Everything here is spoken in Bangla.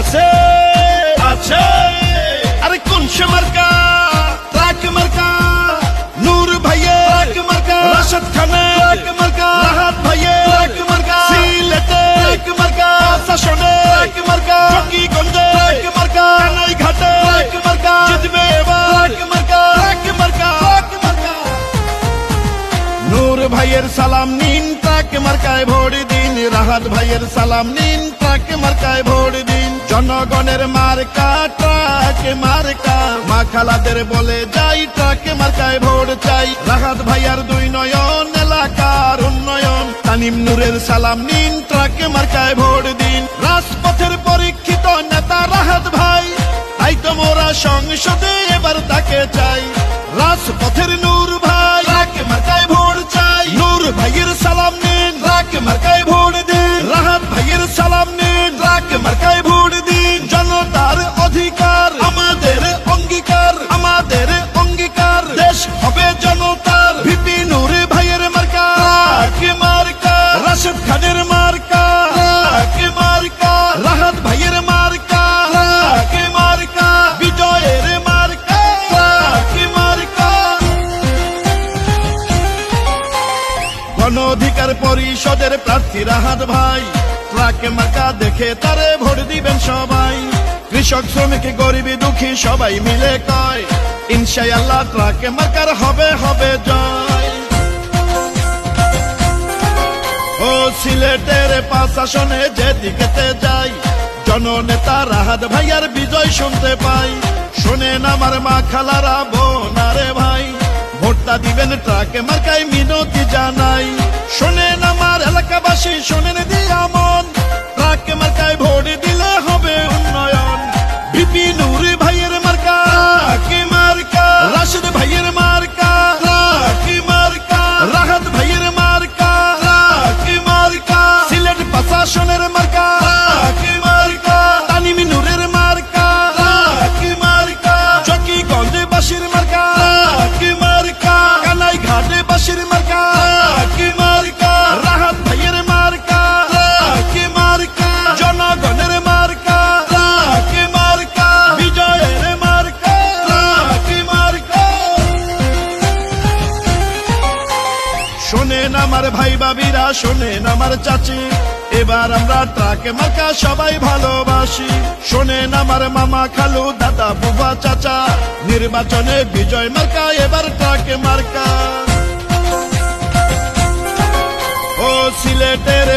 আছে আছে আরে কোন সে মার্কা ট্রাক মার্কা নূর ভাইয়ে ট্রাক মার্কা রাশেদ খানে ট্রাক মার্কা রাহাত ভাইয়ে ট্রাক মার্কা সিলেটে ট্রাক মার্কা শাসনে ট্রাক মার্কা চকিগঞ্জে ট্রাক মার্কা কানাই ঘাটে ট্রাক মার্কা জিতবে এবার ট্রাক মার্কা ট্রাক মার্কা ট্রাক মার্কা নূর ভাইয়ের সালাম নিন ট্রাক মার্কায় ভোট দিন রাহাত ভাইয়ের সালাম নিন ট্রাক মার্কায় ভোট দিন জনগণের মার্কা ট্রাক মার্কা মা খালাদের বলে যাই ট্রাক মার্কায় ভোট চাই রাহাত ভাইয়ার দুই নয়ন এলাকার উন্নয়ন তানিম নূরের সালাম নিন ট্রাক মার্কায় ভোট দিন রাজপথের পরীক্ষিত নেতা রাহাত ভাই তাই তো মোরা সংসদে এবার তাকে চাই রাজপথের নূর ভাই ট্রাক মার্কায় ভোট চাই নূর ভাইয়ের সালাম নিন ট্রাক মার্কায় ভোট দিন রাহাত ভাইয়ের সালাম নিন ট্রাক মার্কায় ভোট দিন জনতার অধিকার আমাদের অঙ্গীকার আমাদের অঙ্গীকার দেশ হবে জনতার ভিপি নূর ভাইয়ের মার্কা ট্রাক মার্কা রাশেদ খানের মার্কা ট্রাক মার্কা রাহাত ভাইয়ের মার্কা ট্রাক মার্কা বিজয়ের মার্কা ট্রাক মার্কা গণ অধিকার পরিষদের প্রার্থী রাহাত ভাই ট্রাক মার্কা দেখে তারে ভোট দিবেন সবাই কৃষক শ্রমিক গরিব দুঃখী সবাই মিলে কয় ইনশাআল্লাহ ট্রাক মার্কার হবে হবে জয় ও সিলেটের 5 আসনে যেদিকেতে যাই জননেতা রাহাত ভাইয়ার বিজয় শুনতে পাই শোনেন আমার মা খালারা বোনারে ভাই ভোটটা দিবেন ট্রাক মার্কায় মিনতি জানাই শোনেন আমার এলাকাবাসী শোনেন দিয়া মন ট্রাক মার্কায় ভোট দিলে হবে উন্নয়ন ভিপি নূর ভাইয়ের মার্কা ট্রাক মার্কা রাশেদ ভাইয়ের মার্কা ট্রাক মার্কা রাহাত ভাইয়ের মার্কা ট্রাক মার্কা সিলেট 5 আসনের মার্কা ট্রাক মার্কা তানিম নূরের মার্কা ট্রাক মার্কা চকিগঞ্জ বাসীর মার্কা ট্রাক মার্কা কানাই ঘাটে বাসীর মার্কা ট্রাক মার্কা রাহাত ভাইয়ের মার্কা ট্রাক মার্কা জনগণের মার্কা ট্রাক মার্কা বিজয়ের মার্কা ট্রাক মার্কা শোনেন আমার ভাই বাবিরা শোনেন আমার চাচি এবার আমরা ট্রাক মার্কা সবাই ভালোবাসি শোনেন আমার মামা খালু দাদা বুবা চাচা নির্বাচনে বিজয় মার্কা এবার ট্রাক মার্কা ও সিলেটের